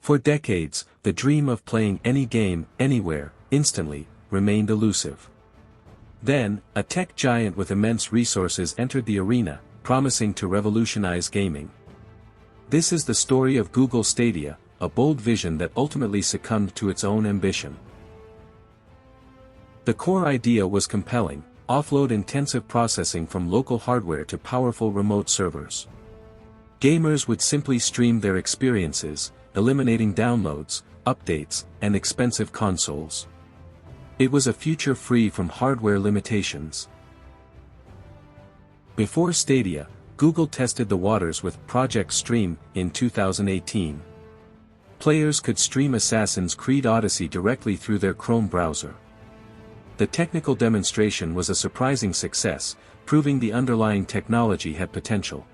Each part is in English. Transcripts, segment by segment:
For decades, the dream of playing any game, anywhere, instantly, remained elusive. Then, a tech giant with immense resources entered the arena, promising to revolutionize gaming. This is the story of Google Stadia, a bold vision that ultimately succumbed to its own ambition. The core idea was compelling: offload intensive processing from local hardware to powerful remote servers. Gamers would simply stream their experiences, eliminating downloads, updates, and expensive consoles. It was a future free from hardware limitations. Before Stadia, Google tested the waters with Project Stream in 2018. Players could stream Assassin's Creed Odyssey directly through their Chrome browser. The technical demonstration was a surprising success, proving the underlying technology had potential.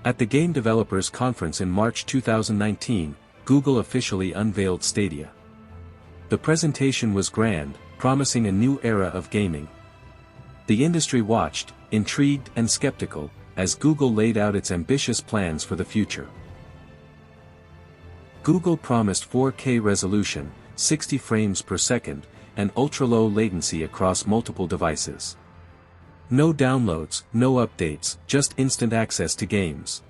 At the Game Developers Conference in March 2019, Google officially unveiled Stadia. The presentation was grand, promising a new era of gaming. The industry watched, intrigued and skeptical, as Google laid out its ambitious plans for the future. Google promised 4K resolution, 60 frames per second, and ultra-low latency across multiple devices. No downloads, no updates, just instant access to games.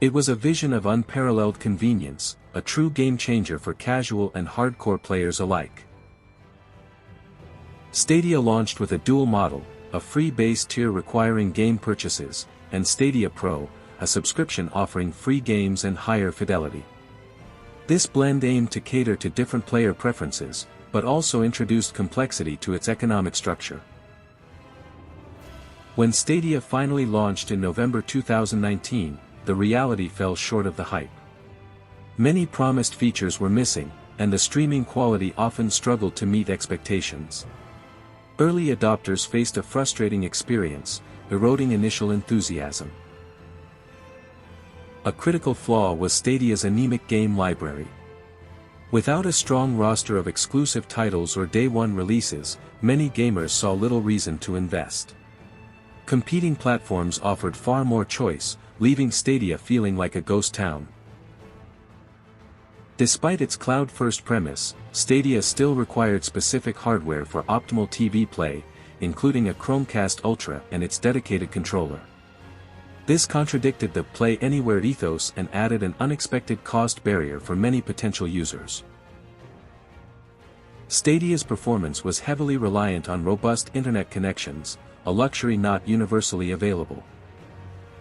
It was a vision of unparalleled convenience, a true game-changer for casual and hardcore players alike. Stadia launched with a dual model, a free base tier requiring game purchases, and Stadia Pro, a subscription offering free games and higher fidelity. This blend aimed to cater to different player preferences, but also introduced complexity to its economic structure. When Stadia finally launched in November 2019, the reality fell short of the hype. Many promised features were missing, and the streaming quality often struggled to meet expectations. Early adopters faced a frustrating experience, eroding initial enthusiasm. A critical flaw was Stadia's anemic game library. Without a strong roster of exclusive titles or day-one releases, many gamers saw little reason to invest. Competing platforms offered far more choice, leaving Stadia feeling like a ghost town. Despite its cloud-first premise, Stadia still required specific hardware for optimal TV play, including a Chromecast Ultra and its dedicated controller. This contradicted the Play Anywhere ethos and added an unexpected cost barrier for many potential users. Stadia's performance was heavily reliant on robust internet connections, a luxury not universally available.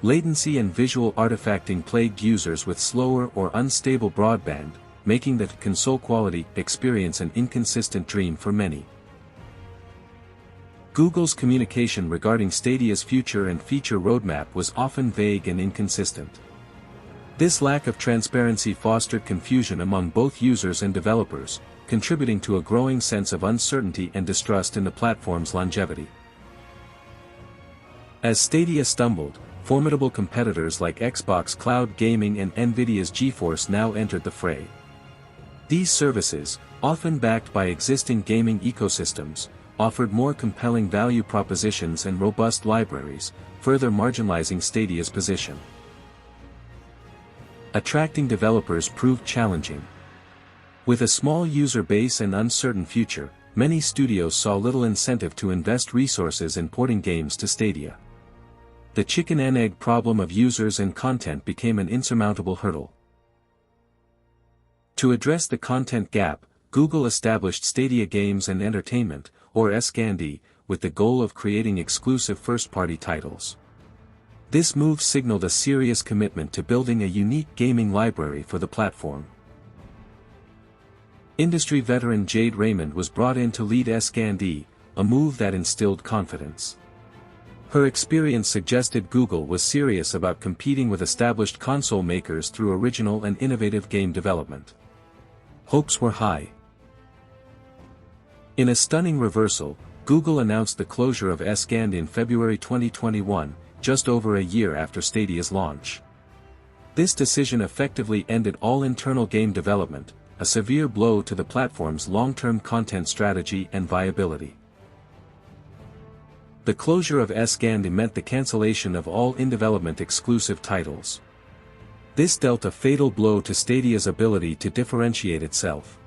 Latency and visual artifacting plagued users with slower or unstable broadband, making the console quality experience an inconsistent dream for many. Google's communication regarding Stadia's future and feature roadmap was often vague and inconsistent. This lack of transparency fostered confusion among both users and developers, contributing to a growing sense of uncertainty and distrust in the platform's longevity. As Stadia stumbled, formidable competitors like Xbox Cloud Gaming and Nvidia's GeForce now entered the fray. These services, often backed by existing gaming ecosystems, offered more compelling value propositions and robust libraries, further marginalizing Stadia's position. Attracting developers proved challenging. With a small user base and uncertain future, many studios saw little incentive to invest resources in porting games to Stadia. The chicken and egg problem of users and content became an insurmountable hurdle. To address the content gap, Google established Stadia Games and Entertainment, or SG&E, with the goal of creating exclusive first-party titles. This move signaled a serious commitment to building a unique gaming library for the platform. Industry veteran Jade Raymond was brought in to lead SG&E, a move that instilled confidence. Her experience suggested Google was serious about competing with established console makers through original and innovative game development. Hopes were high. In a stunning reversal, Google announced the closure of SG&E in February 2021, just over a year after Stadia's launch. This decision effectively ended all internal game development, a severe blow to the platform's long-term content strategy and viability. The closure of SG&E meant the cancellation of all in-development exclusive titles. This dealt a fatal blow to Stadia's ability to differentiate itself.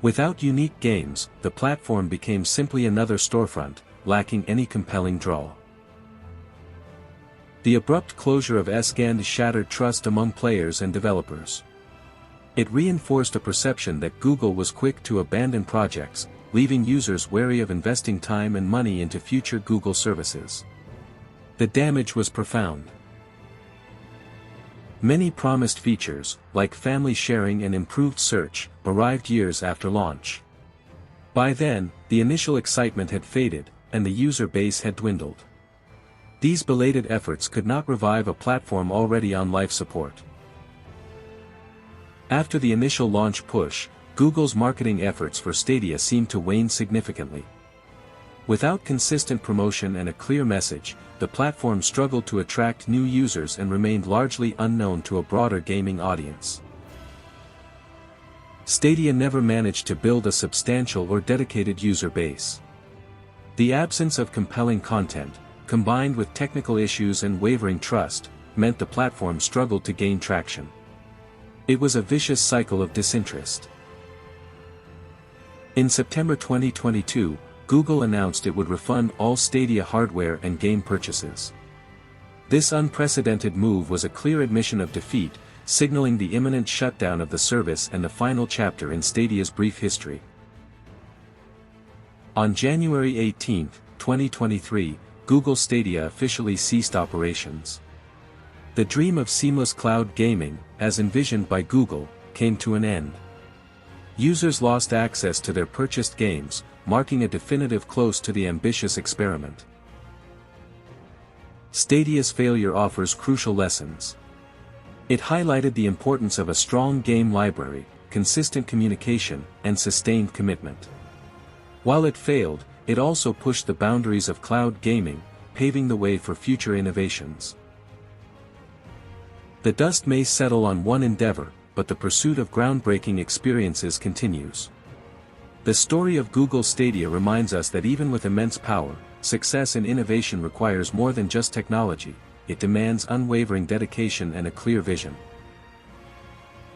Without unique games, the platform became simply another storefront, lacking any compelling draw. The abrupt closure of SG&E shattered trust among players and developers. It reinforced a perception that Google was quick to abandon projects, leaving users wary of investing time and money into future Google services. The damage was profound. Many promised features, like family sharing and improved search, arrived years after launch. By then, the initial excitement had faded, and the user base had dwindled. These belated efforts could not revive a platform already on life support. After the initial launch push, Google's marketing efforts for Stadia seemed to wane significantly. Without consistent promotion and a clear message, the platform struggled to attract new users and remained largely unknown to a broader gaming audience. Stadia never managed to build a substantial or dedicated user base. The absence of compelling content, combined with technical issues and wavering trust, meant the platform struggled to gain traction. It was a vicious cycle of disinterest. In September 2022, Google announced it would refund all Stadia hardware and game purchases. This unprecedented move was a clear admission of defeat, signaling the imminent shutdown of the service and the final chapter in Stadia's brief history. On January 18, 2023, Google Stadia officially ceased operations. The dream of seamless cloud gaming, as envisioned by Google, came to an end. Users lost access to their purchased games, marking a definitive close to the ambitious experiment. Stadia's failure offers crucial lessons. It highlighted the importance of a strong game library, consistent communication, and sustained commitment. While it failed, it also pushed the boundaries of cloud gaming, paving the way for future innovations. The dust may settle on one endeavor, but the pursuit of groundbreaking experiences continues. The story of Google Stadia reminds us that even with immense power, success and innovation requires more than just technology. It demands unwavering dedication and a clear vision.